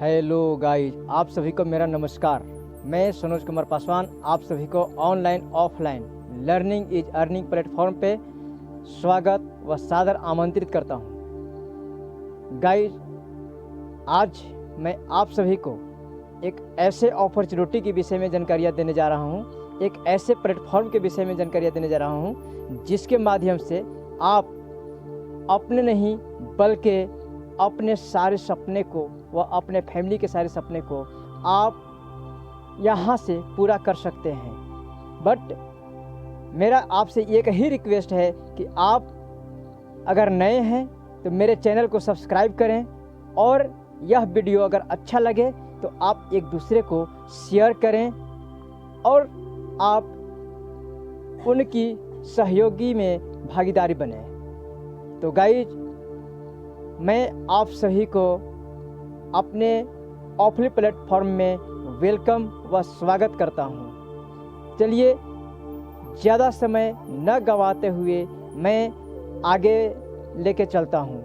Hello guys, आप सभी को मेरा नमस्कार। मैं सनोज कुमार पासवान आप सभी को online offline learning is earning platform पे स्वागत व सादर आमंत्रित करता हूँ। गाइस, आज मैं आप सभी को एक ऐसे अपॉर्चुनिटी के विषय में जानकारियाँ देने जा रहा हूँ, एक ऐसे प्लेटफॉर्म के विषय में जानकारियाँ देने जा रहा हूँ जिसके माध्यम से आप अपने नहीं बल्कि अपने सारे सपने को व अपने फैमिली के सारे सपने को आप यहाँ से पूरा कर सकते हैं। बट मेरा आपसे एक ही रिक्वेस्ट है कि आप अगर नए हैं तो मेरे चैनल को सब्सक्राइब करें और यह वीडियो अगर अच्छा लगे तो आप एक दूसरे को शेयर करें और आप उनकी सहयोगी में भागीदारी बने। तो गाइज, मैं आप सभी को अपने ऑफलाइन प्लेटफॉर्म में वेलकम व स्वागत करता हूं। चलिए ज़्यादा समय न गंवाते हुए मैं आगे लेके चलता हूं।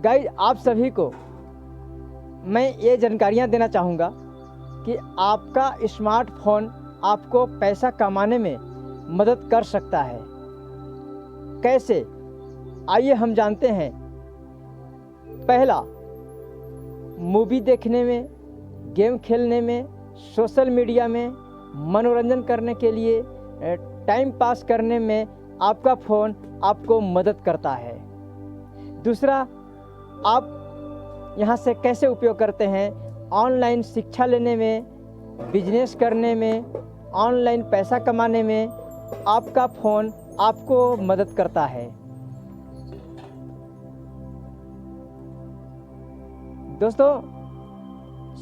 गाइस, आप सभी को मैं ये जानकारियां देना चाहूँगा कि आपका स्मार्टफोन आपको पैसा कमाने में मदद कर सकता है। कैसे, आइए हम जानते हैं। पहला, मूवी देखने में, गेम खेलने में, सोशल मीडिया में, मनोरंजन करने के लिए, टाइम पास करने में आपका फ़ोन आपको मदद करता है। दूसरा, आप यहाँ से कैसे उपयोग करते हैं? ऑनलाइन शिक्षा लेने में, बिजनेस करने में, ऑनलाइन पैसा कमाने में आपका फ़ोन आपको मदद करता है। दोस्तों,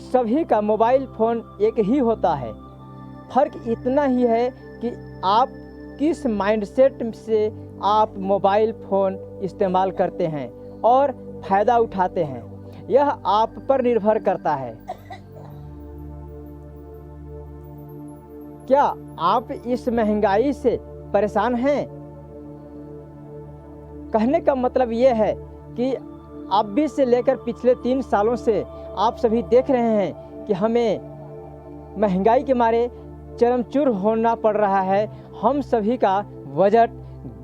सभी का मोबाइल फ़ोन एक ही होता है। फ़र्क इतना ही है कि आप किस माइंडसेट से आप मोबाइल फ़ोन इस्तेमाल करते हैं और फ़ायदा उठाते हैं, यह आप पर निर्भर करता है। क्या आप इस महंगाई से परेशान हैं? कहने का मतलब ये है कि अभी से लेकर पिछले 3 सालों से आप सभी देख रहे हैं कि हमें महंगाई के मारे चरमचूर होना पड़ रहा है। हम सभी का बजट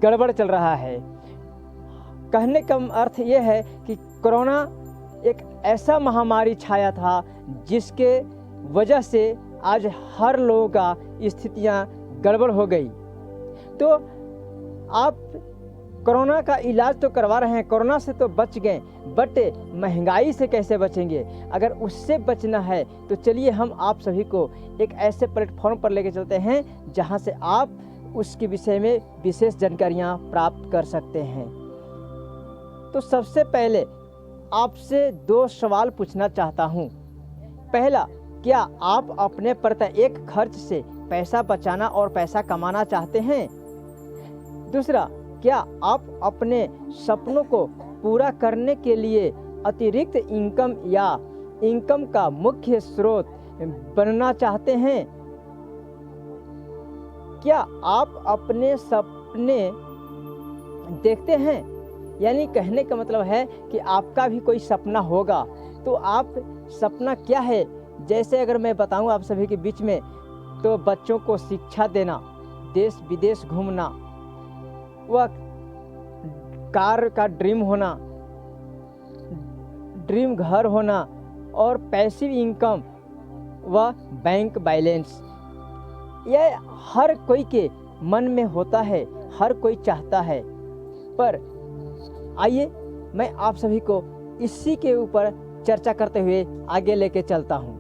गड़बड़ चल रहा है। कहने का अर्थ ये है कि कोरोना एक ऐसा महामारी छाया था जिसके वजह से आज हर लोगों का स्थितियां गड़बड़ हो गई। तो आप कोरोना का इलाज तो करवा रहे हैं, कोरोना से तो बच गए, बट महंगाई से कैसे बचेंगे? अगर उससे बचना है तो चलिए हम आप सभी को एक ऐसे प्लेटफॉर्म पर लेके चलते हैं जहां से आप उसके विषय में विशेष जानकारियां प्राप्त कर सकते हैं। तो सबसे पहले आपसे 2 सवाल पूछना चाहता हूं। पहला, क्या आप अपने प्रत्येक खर्च से पैसा बचाना और पैसा कमाना चाहते हैं? दूसरा, क्या आप अपने सपनों को पूरा करने के लिए अतिरिक्त इनकम या इनकम का मुख्य स्रोत बनना चाहते हैं? क्या आप अपने सपने देखते हैं? यानी कहने का मतलब है कि आपका भी कोई सपना होगा। तो आप सपना क्या है? जैसे अगर मैं बताऊं आप सभी के बीच में, तो बच्चों को शिक्षा देना, देश विदेश घूमना, वह कार का ड्रीम होना, ड्रीम घर होना और पैसिव इनकम व बैंक बैलेंस, यह हर कोई के मन में होता है, हर कोई चाहता है। पर आइए मैं आप सभी को इसी के ऊपर चर्चा करते हुए आगे लेके चलता हूँ।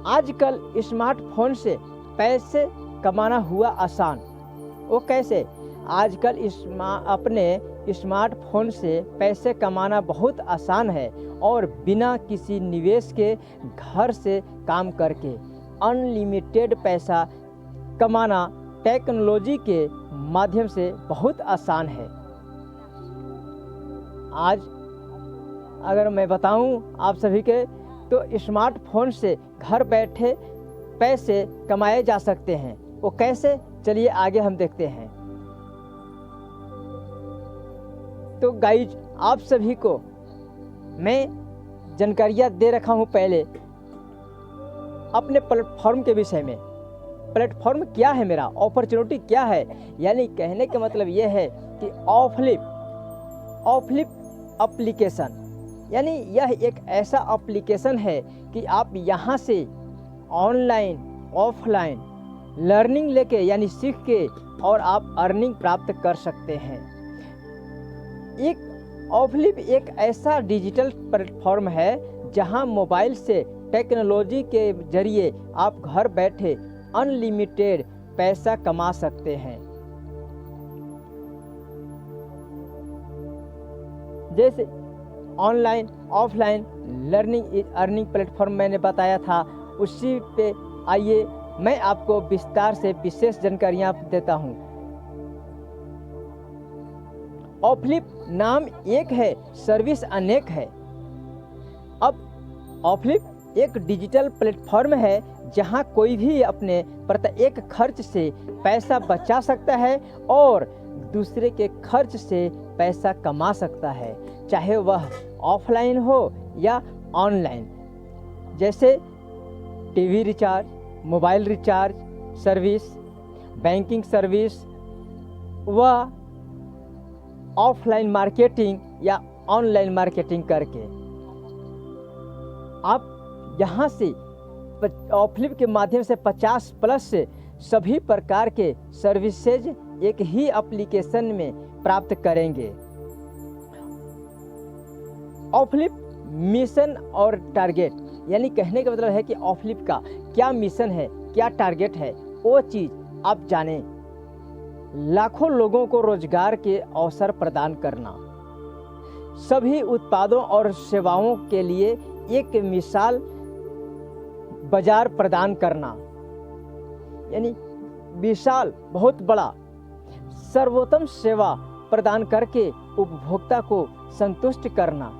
आजकल स्मार्टफोन से पैसे कमाना हुआ आसान। वो कैसे? आजकल अपने स्मार्टफोन से पैसे कमाना बहुत आसान है और बिना किसी निवेश के घर से काम करके अनलिमिटेड पैसा कमाना टेक्नोलॉजी के माध्यम से बहुत आसान है। आज अगर मैं बताऊं आप सभी के, तो स्मार्टफोन से घर बैठे पैसे कमाए जा सकते हैं। वो कैसे? चलिए आगे हम देखते हैं। तो गाइज आप सभी को मैं जानकारियाँ दे रखा हूँ पहले अपने प्लेटफॉर्म के विषय में। प्लेटफॉर्म क्या है मेरा, अपॉर्चुनिटी क्या है, यानी कहने का मतलब ये है कि ऑफलिप एप्लीकेशन, यानी यह एक ऐसा एप्लीकेशन है कि आप यहाँ से ऑनलाइन ऑफलाइन लर्निंग लेके यानी सीख के और आप अर्निंग प्राप्त कर सकते हैं। एक ऑफलिप एक ऐसा डिजिटल प्लेटफॉर्म है जहां मोबाइल से टेक्नोलॉजी के जरिए आप घर बैठे अनलिमिटेड पैसा कमा सकते हैं। जैसे online offline learning is earning platform मैंने बताया था, उसी पे आइए मैं आपको विस्तार से विशेष जानकारियां देता हूं। ऑफलिप नाम एक है, सर्विस अनेक है। अब ऑफलिप एक डिजिटल प्लेटफॉर्म है जहां कोई भी अपने प्रत्येक खर्च से पैसा बचा सकता है और दूसरे के खर्च से पैसा कमा सकता है, चाहे वह ऑफलाइन हो या ऑनलाइन। जैसे TV recharge, mobile recharge service, banking service व ऑफलाइन मार्केटिंग या ऑनलाइन मार्केटिंग करके आप यहाँ से ऑफलिप के माध्यम से 50 प्लस से सभी प्रकार के सर्विसेज एक ही एप्लीकेशन में प्राप्त करेंगे। ऑफलिप मिशन और टारगेट, यानी कहने का मतलब है कि ऑफलिप का क्या मिशन है, क्या टारगेट है, वो चीज़ आप जानें। लाखों लोगों को रोजगार के अवसर प्रदान करना, सभी उत्पादों और सेवाओं के लिए एक मिसाल बाजार प्रदान करना, यानी विशाल बहुत बड़ा सर्वोत्तम सेवा प्रदान करके उपभोक्ता को संतुष्ट करना।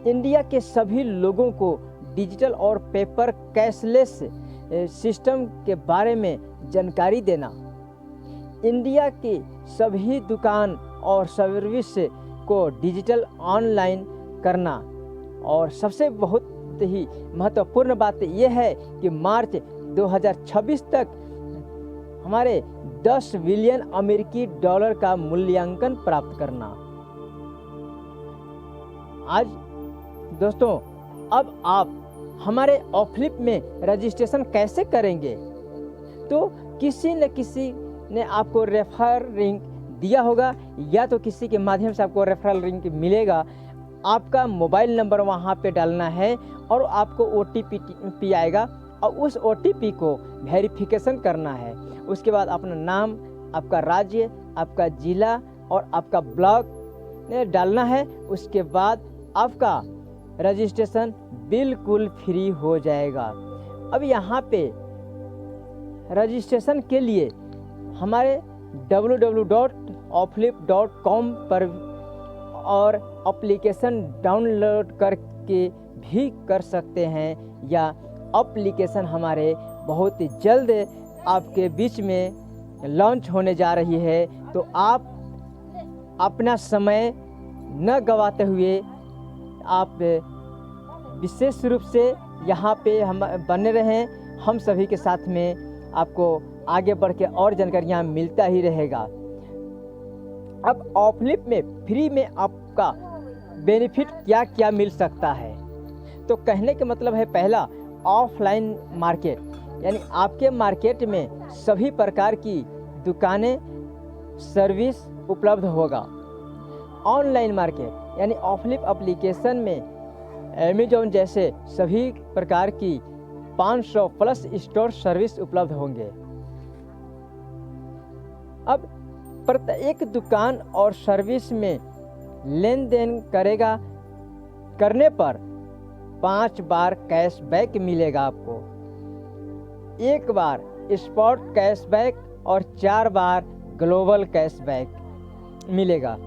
इंडिया के सभी लोगों को डिजिटल और पेपर कैशलेस सिस्टम के बारे में जानकारी देना। इंडिया की सभी दुकान और सर्विस को डिजिटल ऑनलाइन करना। और सबसे बहुत ही महत्वपूर्ण बात यह है कि मार्च 2026 तक हमारे 10 बिलियन अमेरिकी डॉलर का मूल्यांकन प्राप्त करना। आज दोस्तों, अब आप हमारे ऑफलिप में रजिस्ट्रेशन कैसे करेंगे? तो किसी न किसी ने आपको रेफर लिंक दिया होगा या तो किसी के माध्यम से आपको रेफरल लिंक मिलेगा। आपका मोबाइल नंबर वहाँ पे डालना है और आपको OTP आएगा और उस OTP को वेरिफिकेशन करना है। उसके बाद अपना नाम, आपका राज्य, आपका ज़िला और आपका ब्लॉक डालना है। उसके बाद आपका रजिस्ट्रेशन बिल्कुल फ्री हो जाएगा। अब यहाँ पे रजिस्ट्रेशन के लिए हमारे www.oflip.com पर और एप्लीकेशन डाउनलोड करके भी कर सकते हैं, या एप्लीकेशन हमारे बहुत ही जल्द आपके बीच में लॉन्च होने जा रही है। तो आप अपना समय न गंवाते हुए आप विशेष रूप से यहाँ पे हम बने रहें। हम सभी के साथ में आपको आगे बढ़ के और जानकारियाँ मिलता ही रहेगा। अब ऑफलिप में फ्री में आपका बेनिफिट क्या क्या मिल सकता है? तो कहने का मतलब है, पहला ऑफलाइन मार्केट, यानी आपके मार्केट में सभी प्रकार की दुकानें सर्विस उपलब्ध होगा। ऑनलाइन मार्केट यानी ऑफलिप एप्लीकेशन में अमेजॉन जैसे सभी प्रकार की 500 प्लस स्टोर सर्विस उपलब्ध होंगे। अब प्रत्येक दुकान और सर्विस में लेन देन करने पर 5 बार कैशबैक मिलेगा आपको, 1 बार स्पॉट कैशबैक और 4 बार ग्लोबल कैशबैक मिलेगा।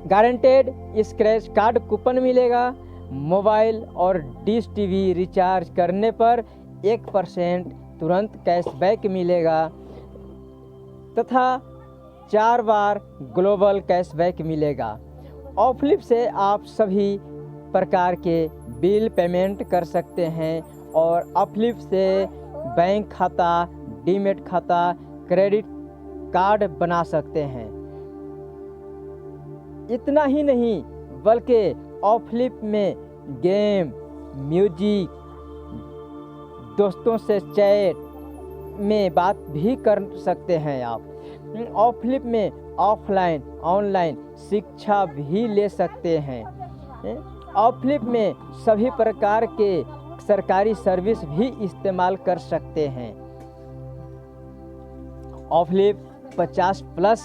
गारंटेड स्क्रैच कार्ड कूपन मिलेगा। मोबाइल और डिश टीवी रिचार्ज करने पर 1% तुरंत कैशबैक मिलेगा तथा 4 बार ग्लोबल कैशबैक मिलेगा। ऑफलिप से आप सभी प्रकार के बिल पेमेंट कर सकते हैं और ऑफलिप से बैंक खाता, डीमैट खाता, क्रेडिट कार्ड बना सकते हैं। इतना ही नहीं बल्कि ऑफलिप में गेम, म्यूजिक, दोस्तों से चैट में बात भी कर सकते हैं आप। ऑफलिप में ऑफलाइन ऑनलाइन शिक्षा भी ले सकते हैं। ऑफलिप में सभी प्रकार के सरकारी सर्विस भी इस्तेमाल कर सकते हैं। ऑफलिप 50+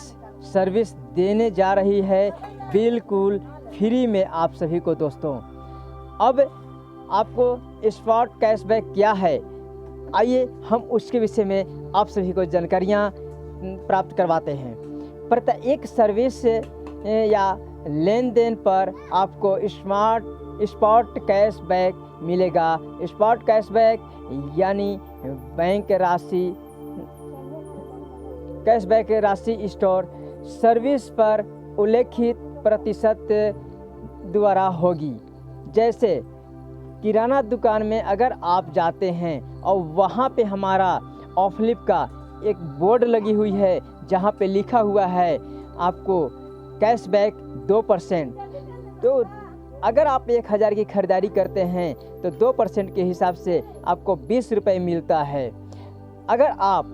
सर्विस देने जा रही है बिल्कुल फ्री में आप सभी को दोस्तों। अब आपको स्पॉट कैशबैक क्या है, आइए हम उसके विषय में आप सभी को जानकारियाँ प्राप्त करवाते हैं। प्रत्येक सर्विस या लेन देन पर आपको स्पॉट कैशबैक मिलेगा। स्पॉट कैशबैक यानी बैंक राशि कैशबैक राशि स्टोर सर्विस पर उल्लेखित प्रतिशत द्वारा होगी। जैसे किराना दुकान में अगर आप जाते हैं और वहाँ पे हमारा ऑफलिप का एक बोर्ड लगी हुई है जहाँ पे लिखा हुआ है आपको कैशबैक 2%, तो अगर आप 1000 की खरीदारी करते हैं तो 2% के हिसाब से आपको 20 रुपये मिलता है। अगर आप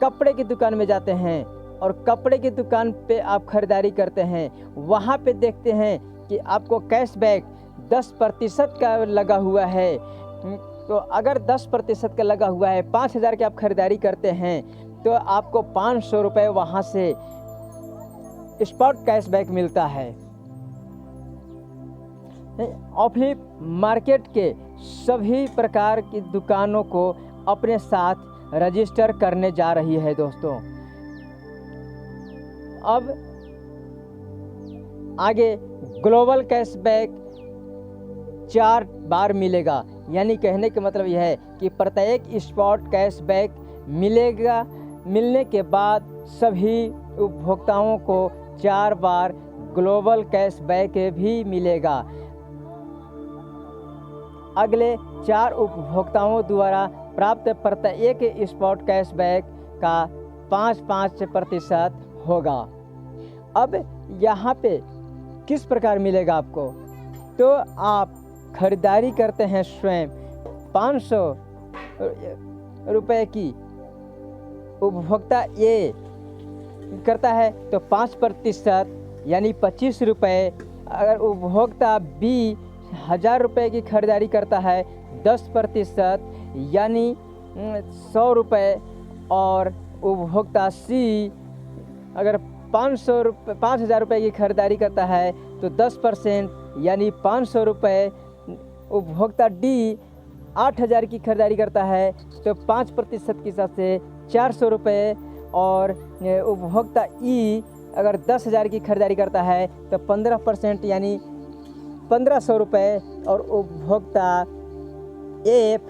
कपड़े की दुकान में जाते हैं और कपड़े की दुकान पे आप खरीदारी करते हैं, वहाँ पे देखते हैं कि आपको कैशबैक 10% का लगा हुआ है। तो अगर 10% का लगा हुआ है, 5000 की आप खरीदारी करते हैं तो आपको 500 रुपये वहाँ से स्पॉट कैशबैक मिलता है। ऑफलिप मार्केट के सभी प्रकार की दुकानों को अपने साथ रजिस्टर करने जा रही है दोस्तों। अब आगे ग्लोबल कैशबैक 4 बार मिलेगा, यानी कहने का मतलब यह है कि प्रत्येक स्पॉट कैशबैक मिलने के बाद सभी उपभोक्ताओं को 4 बार ग्लोबल कैशबैक भी मिलेगा। अगले 4 उपभोक्ताओं द्वारा प्राप्त प्रत्येक स्पॉट कैशबैक का 5% होगा। अब यहाँ पे किस प्रकार मिलेगा आपको, तो आप खरीदारी करते हैं स्वयं 500 रुपये की, उपभोक्ता ए करता है तो 5% यानी 25 रुपये। अगर उपभोक्ता बी 1000 रुपये की खरीदारी करता है 10% यानी 100 रुपये, और उपभोक्ता सी अगर 5000 रुपये की खरीदारी करता है तो 10% यानी 500 रुपये। उपभोक्ता डी 8000 की खरीदारी करता है तो 5% के हिसाब से 400 रुपये, और उपभोक्ता ई अगर 10,000 की खरीदारी करता है तो 15% यानी 1500 रुपये, और उपभोक्ता एफ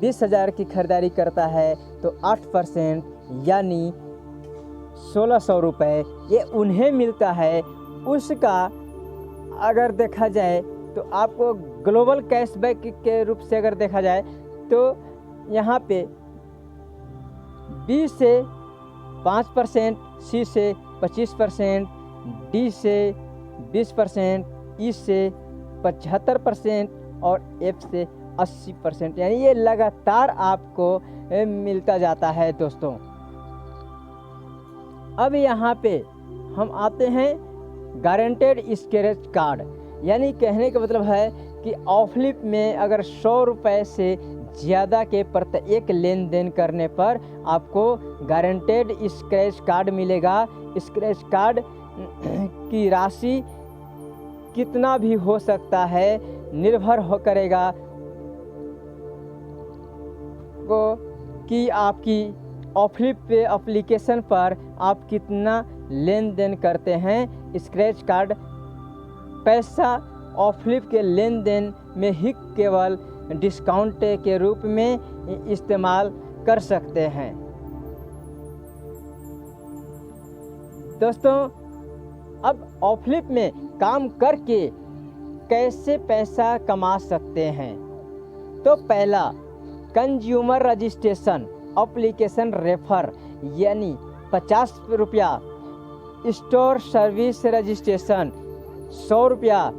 20,000 की खरीदारी करता है तो 8% यानी 1600 रुपये ये उन्हें मिलता है। उसका अगर देखा जाए तो आपको ग्लोबल कैशबैक के रूप से अगर देखा जाए तो यहाँ पे बी से 5%, सी से 25%, डी से 20%, ई से 75% और एफ से 80%, यानी ये लगातार आपको मिलता जाता है दोस्तों। अब यहाँ पे हम आते हैं गारंटेड स्क्रैच कार्ड, यानी कहने का मतलब है कि ऑफलिप में अगर 100 रुपये से ज़्यादा के प्रत्येक लेन देन करने पर आपको गारंटेड स्क्रैच कार्ड मिलेगा। स्क्रैच कार्ड की राशि कितना भी हो सकता है, निर्भर हो करेगा को कि आपकी ऑफलिप पे एप्लीकेशन पर आप कितना लेन देन करते हैं। स्क्रैच कार्ड पैसा ऑफलिप के लेन देन में ही केवल डिस्काउंट के रूप में इस्तेमाल कर सकते हैं। दोस्तों, अब ऑफलिप में काम करके कैसे पैसा कमा सकते हैं? तो पहला, कंज्यूमर रजिस्ट्रेशन एप्लीकेशन रेफर यानी 50 रुपया, स्टोर सर्विस रजिस्ट्रेशन 100 रुपया।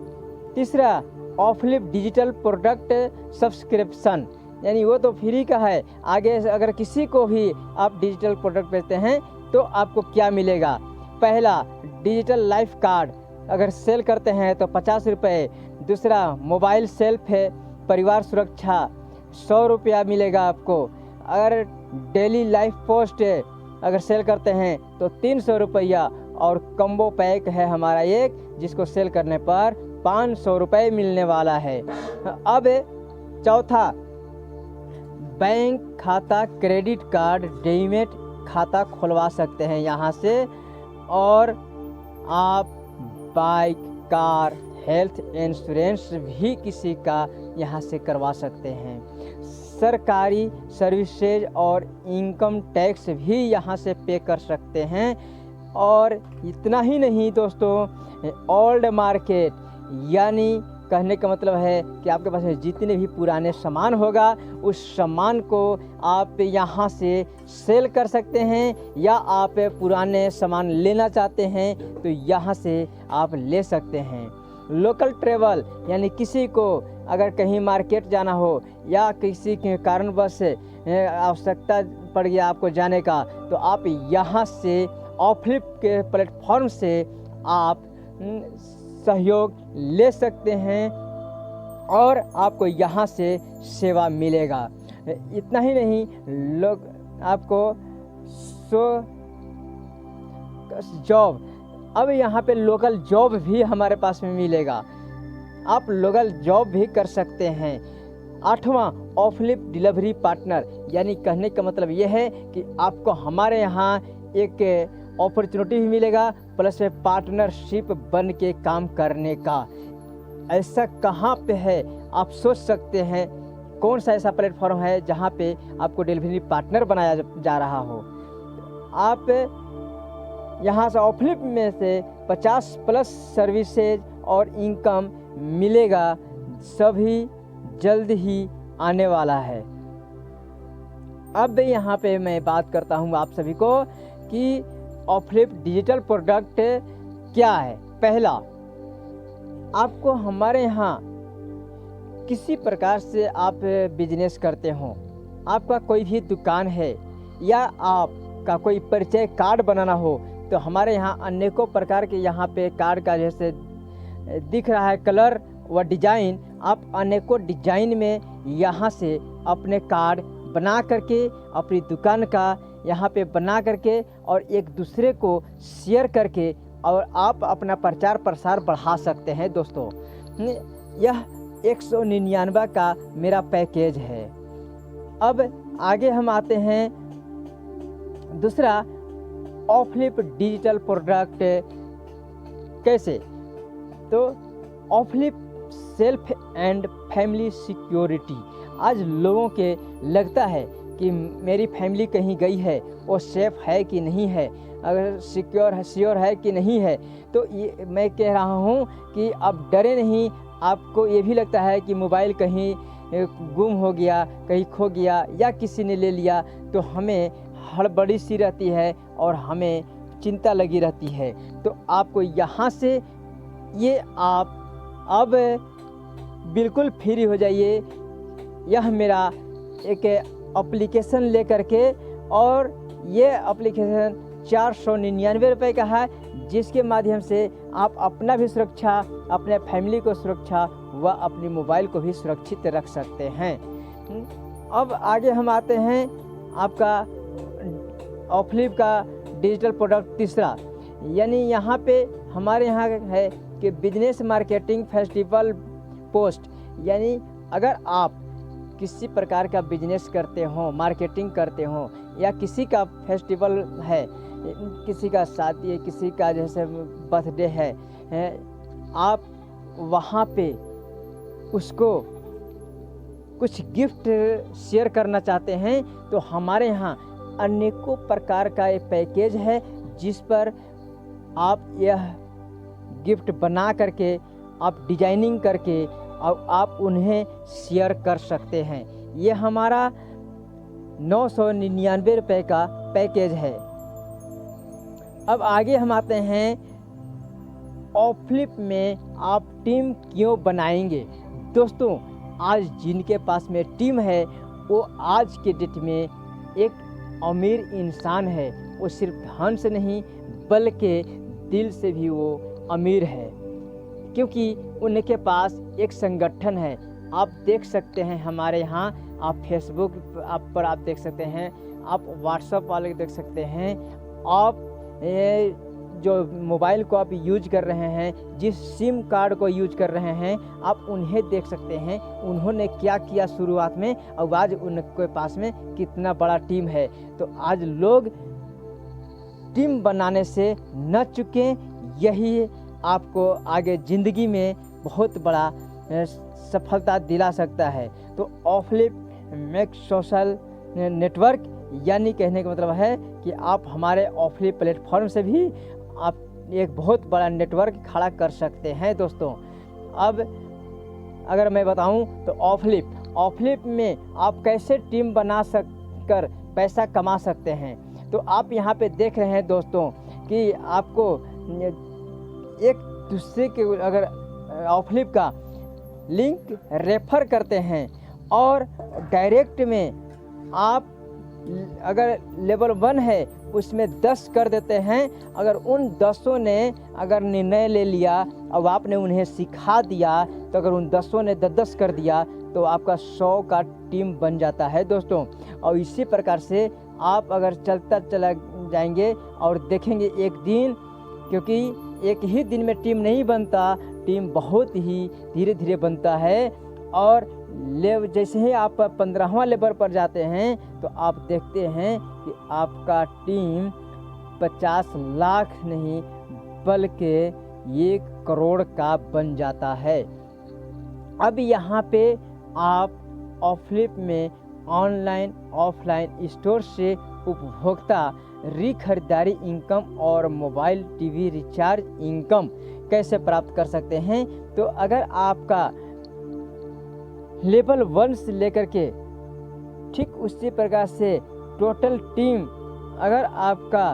तीसरा, ऑफलिप डिजिटल प्रोडक्ट सब्सक्रिप्शन यानी वो तो फ्री का है। आगे अगर किसी को भी आप डिजिटल प्रोडक्ट बेचते हैं तो आपको क्या मिलेगा? पहला, डिजिटल लाइफ कार्ड अगर सेल करते हैं तो 50 रुपये। दूसरा, मोबाइल सेल्फ है परिवार सुरक्षा 100 रुपया मिलेगा आपको। अगर डेली लाइफ पोस्ट अगर सेल करते हैं तो 300 रुपया। और कम्बो पैक है हमारा एक, जिसको सेल करने पर 500 रुपये मिलने वाला है। अब चौथा, बैंक खाता, क्रेडिट कार्ड, डीमैट खाता खुलवा सकते हैं यहाँ से। और आप बाइक, कार, हेल्थ इंश्योरेंस भी किसी का यहाँ से करवा सकते हैं। सरकारी सर्विसेज और इनकम टैक्स भी यहाँ से पे कर सकते हैं। और इतना ही नहीं दोस्तों, ओल्ड मार्केट यानी कहने का मतलब है कि आपके पास जितने भी पुराने सामान होगा उस सामान को आप यहाँ से सेल कर सकते हैं, या आप पुराने सामान लेना चाहते हैं तो यहाँ से आप ले सकते हैं। लोकल ट्रेवल यानी किसी को अगर कहीं मार्केट जाना हो या किसी के कारणवश आवश्यकता पड़ गया आपको जाने का, तो आप यहाँ से ऑफलिप के प्लेटफॉर्म से आप सहयोग ले सकते हैं और आपको यहाँ से सेवा मिलेगा। इतना ही नहीं, लोग आपको जॉब, अब यहाँ पे लोकल जॉब भी हमारे पास में मिलेगा, आप लोकल जॉब भी कर सकते हैं। आठवां, ऑफलिप डिलीवरी पार्टनर यानी कहने का मतलब ये है कि आपको हमारे यहाँ एक अपॉर्चुनिटी भी मिलेगा प्लस पार्टनरशिप बन के काम करने का। ऐसा कहाँ पे है आप सोच सकते हैं? कौन सा ऐसा प्लेटफॉर्म है जहाँ पे आपको डिलीवरी पार्टनर बनाया जा रहा हो? आप यहाँ से ऑफलिप में से 50 प्लस सर्विसेज और इनकम मिलेगा, सभी जल्द ही आने वाला है। अब यहाँ पे मैं बात करता हूँ आप सभी को कि ऑफलिप डिजिटल प्रोडक्ट क्या है। पहला, आपको हमारे यहाँ किसी प्रकार से आप बिजनेस करते हो, आपका कोई भी दुकान है या आपका कोई परिचय कार्ड बनाना हो, तो हमारे यहाँ अनेकों प्रकार के यहाँ पे कार्ड का जैसे दिख रहा है कलर व डिजाइन, आप अनेकों डिजाइन में यहाँ से अपने कार्ड बना करके अपनी दुकान का यहाँ पे बना करके और एक दूसरे को शेयर करके और आप अपना प्रचार प्रसार बढ़ा सकते हैं। दोस्तों, यह 199 का मेरा पैकेज है। अब आगे हम आते हैं दूसरा, ऑफलिप डिजिटल प्रोडक्ट कैसे? तो ऑफलिप सेल्फ एंड फैमिली सिक्योरिटी। आज लोगों के लगता है कि मेरी फैमिली कहीं गई है, वो सेफ है कि नहीं है, अगर सिक्योर है कि नहीं है। तो ये मैं कह रहा हूँ कि आप डरे नहीं। आपको ये भी लगता है कि मोबाइल कहीं गुम हो गया, कहीं खो गया या किसी ने ले लिया, तो हमें हड़बड़ी सी रहती है और हमें चिंता लगी रहती है। तो आपको यहाँ से ये आप अब बिल्कुल फ्री हो जाइए। यह मेरा एक एप्लीकेशन ले करके, और ये एप्लीकेशन 499 रुपये का है, जिसके माध्यम से आप अपना भी सुरक्षा, अपने फैमिली को सुरक्षा व अपनी मोबाइल को भी सुरक्षित रख सकते हैं। अब आगे हम आते हैं आपका ऑफलिप का डिजिटल प्रोडक्ट तीसरा, यानी यहाँ पे हमारे यहाँ है कि बिजनेस मार्केटिंग फेस्टिवल पोस्ट। यानी अगर आप किसी प्रकार का बिजनेस करते हो, मार्केटिंग करते हो, या किसी का फेस्टिवल है, किसी का शादी है, किसी का जैसे बर्थडे है, आप वहाँ पे उसको कुछ गिफ्ट शेयर करना चाहते हैं, तो हमारे यहाँ अनेकों प्रकार का एक पैकेज है जिस पर आप यह गिफ्ट बना करके, आप डिजाइनिंग करके और आप उन्हें शेयर कर सकते हैं। ये हमारा 999 रुपये का पैकेज है। अब आगे हम आते हैं, ऑफलिप में आप टीम क्यों बनाएंगे। दोस्तों, आज जिनके पास में टीम है वो आज के डेट में एक अमीर इंसान है। वो सिर्फ धन से नहीं बल्कि दिल से भी वो अमीर है, क्योंकि उनके पास एक संगठन है। आप देख सकते हैं हमारे यहाँ, आप फेसबुक पर आप देख सकते हैं, आप व्हाट्सएप वाले देख सकते हैं, आप जो मोबाइल को आप यूज कर रहे हैं, जिस सिम कार्ड को यूज कर रहे हैं, आप उन्हें देख सकते हैं उन्होंने क्या किया शुरुआत में और आज उनके पास में कितना बड़ा टीम है। तो आज लोग टीम बनाने से न चुकें, यही आपको आगे ज़िंदगी में बहुत बड़ा सफलता दिला सकता है। तो ऑफलिप मेक सोशल नेटवर्क, यानी कहने का मतलब है कि आप हमारे ऑफलिप प्लेटफॉर्म से भी आप एक बहुत बड़ा नेटवर्क खड़ा कर सकते हैं। दोस्तों, अब अगर मैं बताऊं तो ऑफलिप में आप कैसे टीम बना कर पैसा कमा सकते हैं। तो आप यहाँ पे देख रहे हैं दोस्तों कि आपको एक दूसरे के अगर ऑफलिप का लिंक रेफर करते हैं और डायरेक्ट में आप अगर लेवल 1 है उसमें 10 कर देते हैं। अगर उन 10 ने अगर निर्णय ले लिया और आपने उन्हें सिखा दिया, तो अगर उन 10 ने 10 कर दिया तो आपका 100 का टीम बन जाता है दोस्तों। और इसी प्रकार से आप अगर चला जाएंगे और देखेंगे एक दिन, क्योंकि एक ही दिन में टीम नहीं बनता, टीम बहुत ही धीरे धीरे बनता है। और जैसे ही आप 15वां लेवल पर जाते हैं तो आप देखते हैं कि आपका टीम 50 लाख नहीं बल्कि 1 करोड़ का बन जाता है। अब यहाँ पे आप ऑफलिप में ऑनलाइन ऑफलाइन स्टोर से उपभोक्ता खरीदारी इनकम और मोबाइल टीवी रिचार्ज इनकम कैसे प्राप्त कर सकते हैं। तो अगर आपका लेवल 1 से लेकर के ठीक उसी प्रकार से टोटल टीम अगर आपका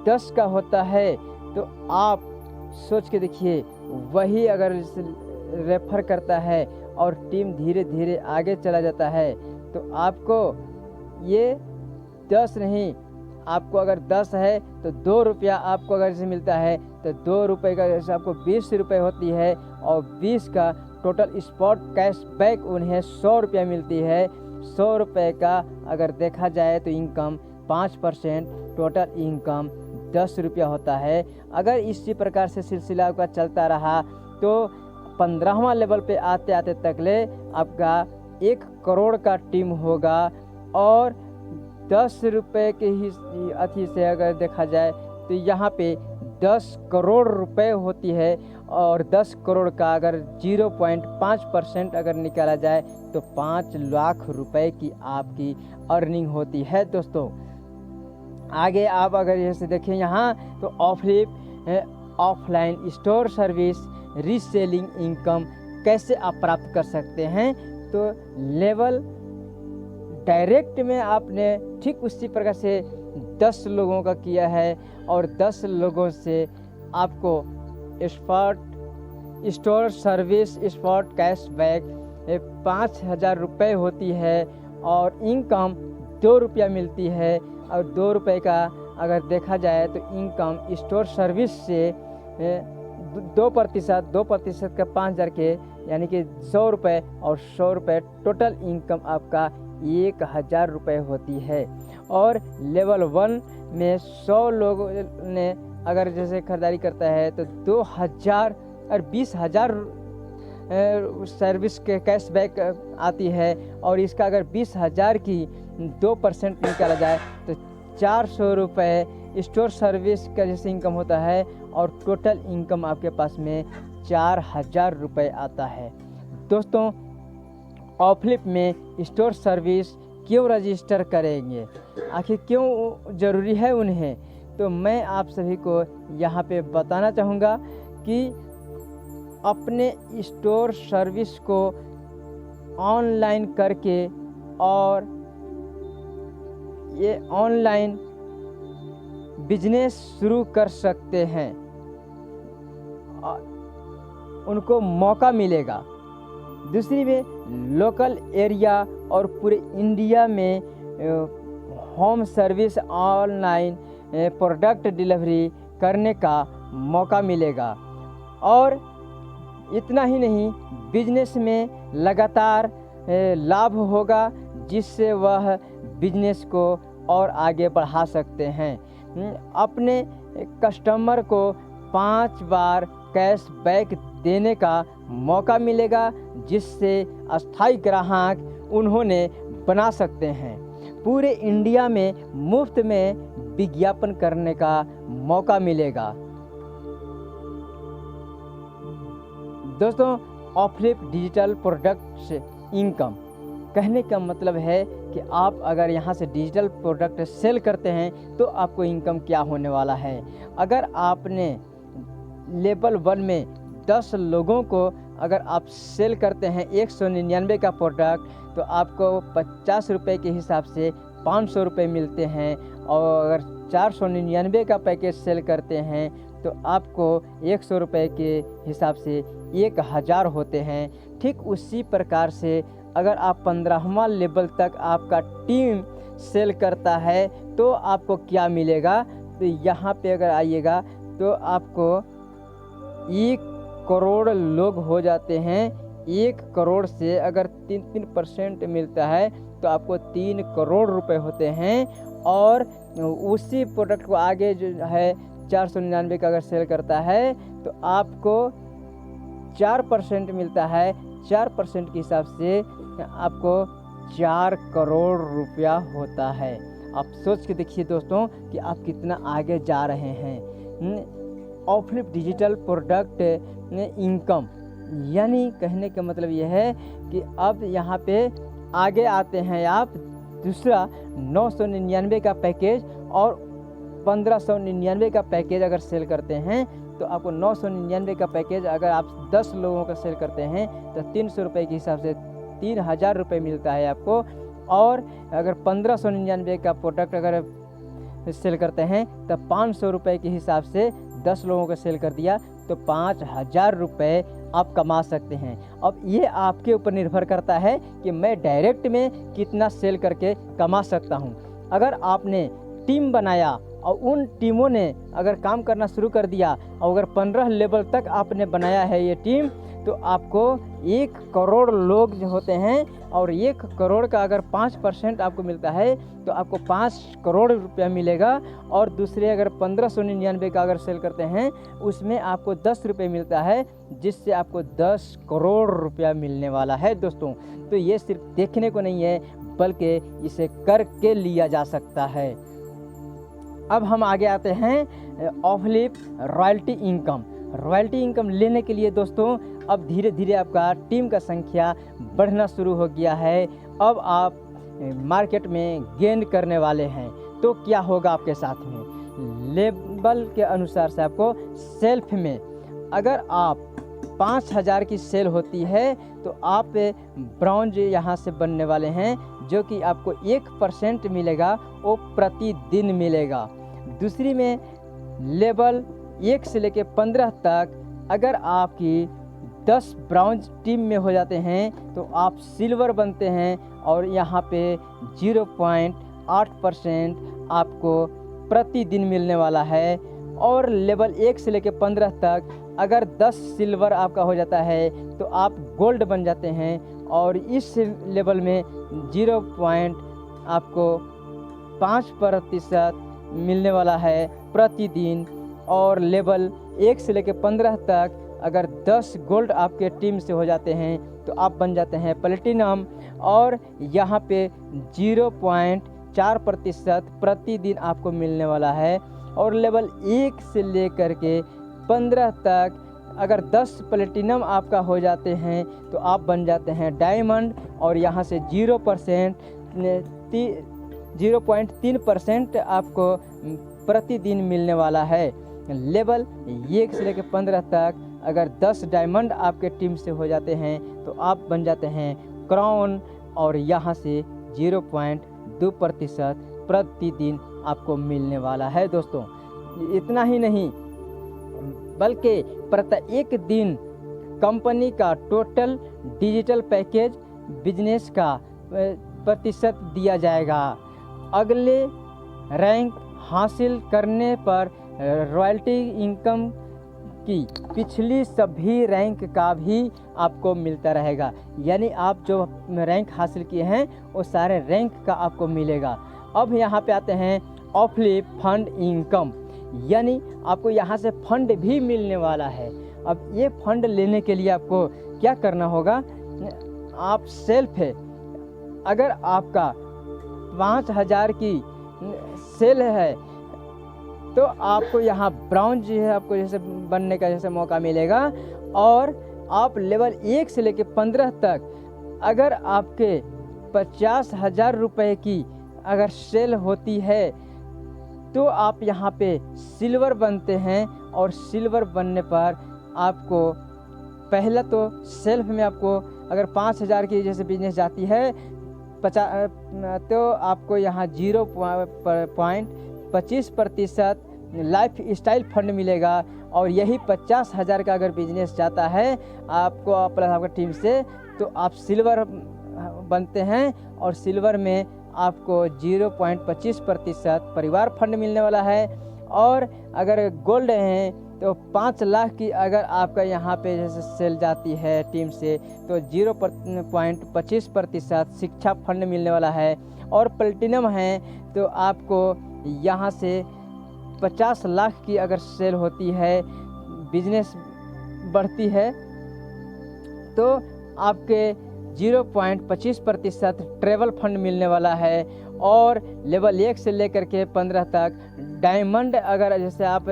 10 का होता है तो आप सोच के देखिए, वही अगर रेफर करता है और टीम धीरे धीरे आगे चला जाता है तो आपको ये 10 नहीं, आपको अगर 10 है तो 2 रुपया आपको अगर जैसे मिलता है तो 2 रुपये का जैसे आपको 20 रुपये होती है और 20 का टोटल स्पॉट कैशबैक उन्हें 100 रुपया मिलती है। 100 रुपये का अगर देखा जाए तो इनकम 5%, टोटल इनकम 10 रुपया होता है। अगर इसी प्रकार से सिलसिला का चलता रहा तो 15वां लेवल पे आते आते तकले आपका 1 करोड़ का टीम होगा। और 10 रुपये के ही अथी से अगर देखा जाए तो यहाँ पे 10 करोड़ रुपए होती है और 10 करोड़ का अगर 0.5% अगर निकाला जाए तो 5 लाख रुपए की आपकी अर्निंग होती है दोस्तों। आगे आप अगर जैसे देखें यहाँ तो ऑफलिप offline store service reselling income कैसे आप प्राप्त कर सकते हैं। तो लेवल डायरेक्ट में आपने ठीक उसी प्रकार से 10 लोगों का किया है और 10 लोगों से आपको spot store service spot cashback 5,000 रुपये होती है और इनकम 2 रुपया मिलती है। और 2 रुपये का अगर देखा जाए तो इनकम स्टोर सर्विस से 2% का 5,000 के यानी कि 100 रुपये और 100 रुपये टोटल इनकम आपका 1,000 रुपये होती है। और लेवल 1 में 100 लोगों ने अगर जैसे खरीदारी करता है तो 2,000 और 20,000 सर्विस के कैशबैक आती है। और इसका अगर 20,000 की 2% निकाला जाए तो 400 रुपये स्टोर सर्विस का जैसे इनकम होता है और टोटल इनकम आपके पास में 4,000 रुपये आता है। दोस्तों, ऑफलिप में स्टोर सर्विस क्यों रजिस्टर करेंगे, आखिर क्यों ज़रूरी है उन्हें, तो मैं आप सभी को यहाँ पे बताना चाहूँगा कि अपने स्टोर सर्विस को ऑनलाइन करके और ये ऑनलाइन बिजनेस शुरू कर सकते हैं, उनको मौका मिलेगा। दूसरी में लोकल एरिया और पूरे इंडिया में home service online product delivery करने का मौका मिलेगा। और इतना ही नहीं, बिजनेस में लगातार लाभ होगा, जिससे वह बिजनेस को और आगे बढ़ा सकते हैं। अपने कस्टमर को 5 बार कैशबैक देने का मौका मिलेगा, जिससे अस्थायी ग्राहक उन्होंने बना सकते हैं। पूरे इंडिया में मुफ्त में विज्ञापन करने का मौका मिलेगा। दोस्तों, ऑफलिप डिजिटल प्रोडक्ट्स इनकम कहने का मतलब है कि आप अगर यहाँ से डिजिटल प्रोडक्ट सेल करते हैं तो आपको इनकम क्या होने वाला है। अगर आपने लेवल 1 में 10 लोगों को अगर आप सेल करते हैं 199 का प्रोडक्ट, तो आपको 50 रुपये के हिसाब से 500 रुपये मिलते हैं। और अगर 499 का पैकेज सेल करते हैं तो आपको 100 रुपये के हिसाब से 1000 होते हैं। ठीक उसी प्रकार से अगर आप 15वां लेवल तक आपका टीम सेल करता है तो आपको क्या मिलेगा। तो यहाँ पे अगर आइएगा तो आपको 1 करोड़ लोग हो जाते हैं। 1 करोड़ से अगर 3% मिलता है तो आपको 3 करोड़ रुपए होते हैं। और उसी प्रोडक्ट को आगे जो है 499 का अगर सेल करता है तो आपको 4% मिलता है। 4% के हिसाब से आपको 4 करोड़ रुपया होता है। आप सोच के देखिए दोस्तों कि आप कितना आगे जा रहे हैं। ऑफलिप डिजिटल प्रोडक्ट इनकम यानी कहने का मतलब यह है कि अब यहाँ पे आगे आते हैं आप। दूसरा 999 का पैकेज और 1599 का पैकेज अगर सेल करते हैं तो आपको 999 का पैकेज अगर आप 10 लोगों का सेल करते हैं तो 300 रुपये के हिसाब से 3000 रुपये मिलता है आपको। और अगर 1599 का प्रोडक्ट अगर सेल करते हैं तो 500 रुपये के हिसाब से 10 लोगों का सेल कर दिया तो 5000 रुपये आप कमा सकते हैं। अब ये आपके ऊपर निर्भर करता है कि मैं डायरेक्ट में कितना सेल करके कमा सकता हूँ। अगर आपने टीम बनाया और उन टीमों ने अगर काम करना शुरू कर दिया और अगर 15 लेवल तक आपने बनाया है ये टीम, तो आपको 1 करोड़ लोग जो होते हैं और 1 करोड़ का अगर 5% आपको मिलता है तो आपको 5 करोड़ रुपया मिलेगा। और दूसरे अगर 1599 का अगर सेल करते हैं उसमें आपको 10 रुपये मिलता है, जिससे आपको 10 करोड़ रुपया मिलने वाला है दोस्तों। तो ये सिर्फ देखने को नहीं है बल्कि इसे करके लिया जा सकता है। अब हम आगे आते हैं ऑफलिप रॉयल्टी इनकम। रॉयल्टी इनकम लेने के लिए दोस्तों अब धीरे धीरे आपका टीम का संख्या बढ़ना शुरू हो गया है। अब आप मार्केट में गेन करने वाले हैं तो क्या होगा आपके साथ में। लेवल के अनुसार से आपको सेल्फ में अगर आप 5000 की सेल होती है तो आप ब्रॉन्ज यहाँ से बनने वाले हैं, जो कि आपको 1% मिलेगा, वो प्रतिदिन मिलेगा। दूसरी में लेवल 1 से लेकर 15 तक अगर आपकी 10 ब्रॉन्ज टीम में हो जाते हैं तो आप सिल्वर बनते हैं और यहाँ पे 0.8% आपको प्रतिदिन मिलने वाला है। और लेवल 1 से लेकर 15 तक अगर 10 सिल्वर आपका हो जाता है तो आप गोल्ड बन जाते हैं और इस लेवल में 5% मिलने वाला है प्रतिदिन। और लेवल 1 से लेकर 15 तक अगर 10 गोल्ड आपके टीम से हो जाते हैं तो आप बन जाते हैं प्लेटिनम और यहाँ पे 0.4% प्रतिदिन आपको मिलने वाला है। और लेवल 1 से लेकर के 15 तक अगर 10 प्लेटिनम आपका हो जाते हैं तो आप बन जाते हैं डायमंड और यहाँ से 0.3% आपको प्रतिदिन मिलने वाला है। लेवल 1 से लेकर 15 तक अगर 10 डायमंड आपके टीम से हो जाते हैं तो आप बन जाते हैं क्राउन, और यहाँ से 0.2% प्रतिदिन आपको मिलने वाला है दोस्तों। इतना ही नहीं, बल्कि प्रत्येक दिन कंपनी का टोटल डिजिटल पैकेज बिजनेस का प्रतिशत दिया जाएगा। अगले रैंक हासिल करने पर रॉयल्टी इनकम की पिछली सभी रैंक का भी आपको मिलता रहेगा। यानी आप जो रैंक हासिल किए हैं वो सारे रैंक का आपको मिलेगा। अब यहाँ पे आते हैं ऑफलिप फंड इनकम, यानी आपको यहाँ से फंड भी मिलने वाला है। अब ये फंड लेने के लिए आपको क्या करना होगा, आप सेल्फ है, अगर आपका 5000 की सेल है तो आपको यहाँ ब्राउन जो है आपको जैसे बनने का जैसे मौका मिलेगा। और आप लेवल 1 से लेकर 15 तक अगर आपके 50,000 रुपये की अगर सेल होती है तो आप यहाँ पे सिल्वर बनते हैं। और सिल्वर बनने पर आपको पहला तो सेल्फ में आपको अगर 5000 की जैसे बिजनेस जाती है 50 तो आपको यहाँ 0.25% लाइफ स्टाइल फंड मिलेगा। और यही 50,000 का अगर बिजनेस जाता है आपको प्लस आपका टीम से तो आप सिल्वर बनते हैं। और सिल्वर में आपको 0.25% परिवार फंड मिलने वाला है। और अगर गोल्ड हैं तो 5 लाख की अगर आपका यहाँ पे जैसे सेल जाती है टीम से तो 0.25% शिक्षा फंड मिलने वाला है। और प्लेटिनम है तो आपको यहाँ से 50 लाख की अगर सेल होती है, बिजनेस बढ़ती है तो आपके 0.25% ट्रेवल फंड मिलने वाला है। और लेवल 1 से लेकर के 15 तक डायमंड अगर जैसे आप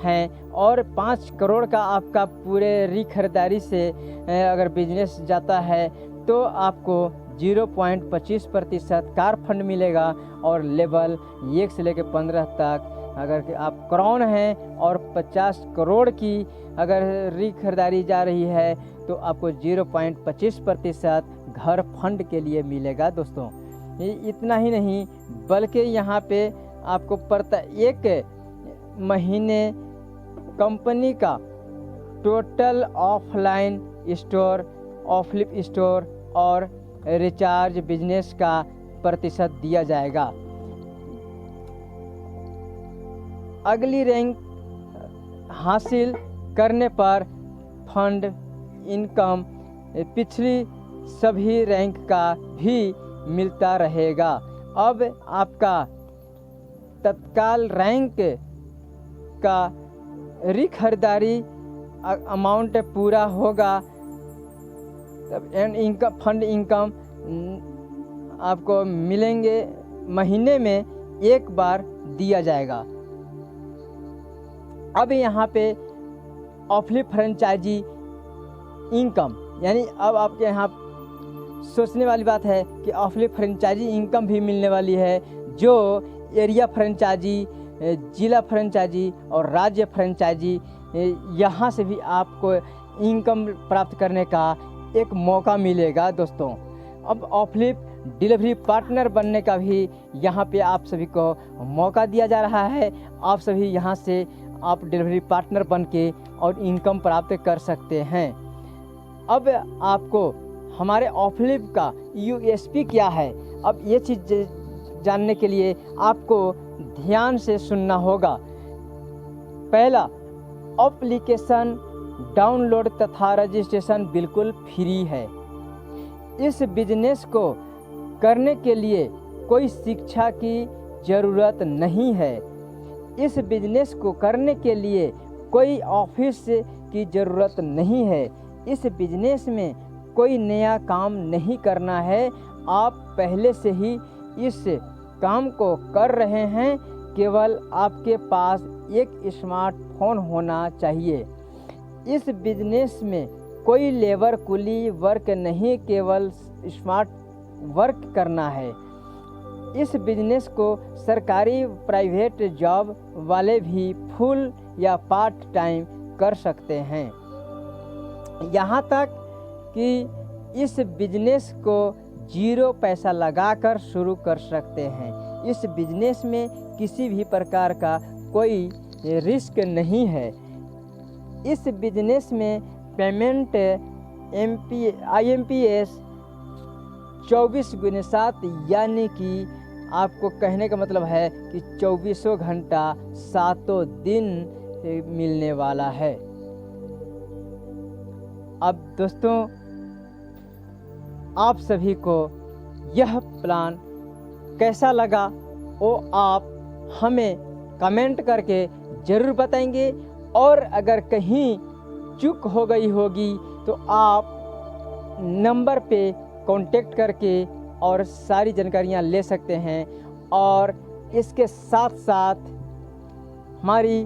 हैं और 5 करोड़ का आपका पूरे खरीदारी से अगर बिजनेस जाता है तो आपको 0.25% कार फंड मिलेगा। और लेवल 1 से लेकर 15 तक अगर आप क्राउन हैं और 50 करोड़ की अगर खरीदारी जा रही है तो आपको 0.25% घर फंड के लिए मिलेगा दोस्तों। इतना ही नहीं, बल्कि यहाँ पे आपको प्रत्येक महीने कंपनी का टोटल ऑफलाइन स्टोर, ऑफलिप स्टोर और रिचार्ज बिजनेस का प्रतिशत दिया जाएगा। अगली रैंक हासिल करने पर फंड इनकम पिछली सभी रैंक का भी मिलता रहेगा। अब आपका तत्काल रैंक का खरीदारी अमाउंट पूरा होगा तब इनकम फंड इनकम आपको मिलेंगे, महीने में एक बार दिया जाएगा। अब यहाँ पे ऑफलिप फ्रेंचाइजी इनकम, यानी अब आपके यहाँ सोचने वाली बात है कि ऑफलिप फ्रेंचाइजी इनकम भी मिलने वाली है, जो एरिया फ्रेंचाइजी, जिला फ्रेंचाइजी और राज्य फ्रेंचाइजी, यहाँ से भी आपको इनकम प्राप्त करने का एक मौका मिलेगा दोस्तों। अब ऑफलिप डिलीवरी पार्टनर बनने का भी यहाँ पे आप सभी को मौका दिया जा रहा है। आप सभी यहाँ से आप डिलीवरी पार्टनर बन के और इनकम प्राप्त कर सकते हैं। अब आपको हमारे ऑफलिप का यूएसपी क्या है, अब ये चीज़ जानने के लिए आपको ध्यान से सुनना होगा। पहला, एप्लीकेशन डाउनलोड तथा रजिस्ट्रेशन बिल्कुल फ्री है। इस बिजनेस को करने के लिए कोई शिक्षा की ज़रूरत नहीं है। इस बिजनेस को करने के लिए कोई ऑफिस की ज़रूरत नहीं है। इस बिजनेस में कोई नया काम नहीं करना है, आप पहले से ही इस काम को कर रहे हैं। केवल आपके पास एक स्मार्टफोन होना चाहिए। इस बिजनेस में कोई लेबर कुली वर्क नहीं, केवल स्मार्ट वर्क करना है। इस बिजनेस को सरकारी प्राइवेट जॉब वाले भी फुल या पार्ट टाइम कर सकते हैं। यहाँ तक कि इस बिजनेस को 0 पैसा लगाकर शुरू कर सकते हैं। इस बिजनेस में किसी भी प्रकार का कोई रिस्क नहीं है। इस बिजनेस में पेमेंट IMPS 24x7 यानी कि आपको कहने का मतलब है कि 24 घंटा 7 दिन मिलने वाला है। अब दोस्तों, आप सभी को यह प्लान कैसा लगा वो आप हमें कमेंट करके ज़रूर बताएंगे, और अगर कहीं चूक हो गई होगी तो आप नंबर पे कांटेक्ट करके और सारी जानकारियाँ ले सकते हैं। और इसके साथ साथ हमारी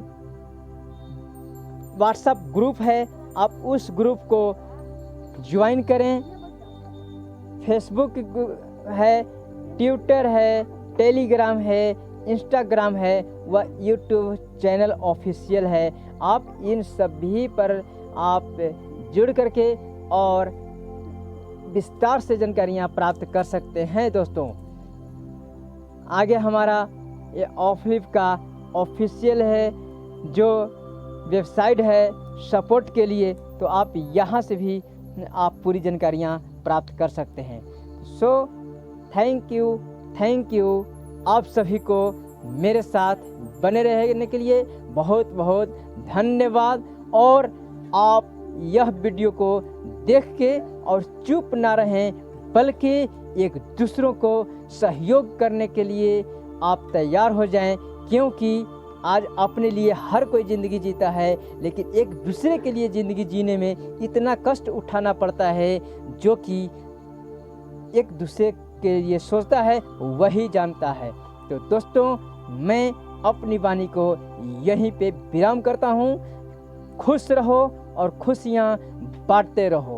व्हाट्सएप ग्रुप है, आप उस ग्रुप को ज्वाइन करें। फेसबुक है, ट्विटर है, टेलीग्राम है, इंस्टाग्राम है व यूट्यूब चैनल ऑफिशियल है। आप इन सभी पर आप जुड़ करके और विस्तार से जानकारियाँ प्राप्त कर सकते हैं। दोस्तों, आगे हमारा ये ऑफलिप का ऑफिशियल है जो वेबसाइट है सपोर्ट के लिए, तो आप यहाँ से भी आप पूरी जानकारियाँ प्राप्त कर सकते हैं। सो थैंक यू आप सभी को मेरे साथ बने रहने के लिए बहुत बहुत धन्यवाद। और आप यह वीडियो को देख के और चुप ना रहें, बल्कि एक दूसरों को सहयोग करने के लिए आप तैयार हो जाएं, क्योंकि आज अपने लिए हर कोई ज़िंदगी जीता है, लेकिन एक दूसरे के लिए ज़िंदगी जीने में इतना कष्ट उठाना पड़ता है, जो कि एक दूसरे के लिए सोचता है वही जानता है। तो दोस्तों, मैं अपनी वाणी को यहीं पे विराम करता हूँ। खुश रहो और खुशियाँ बांटते रहो।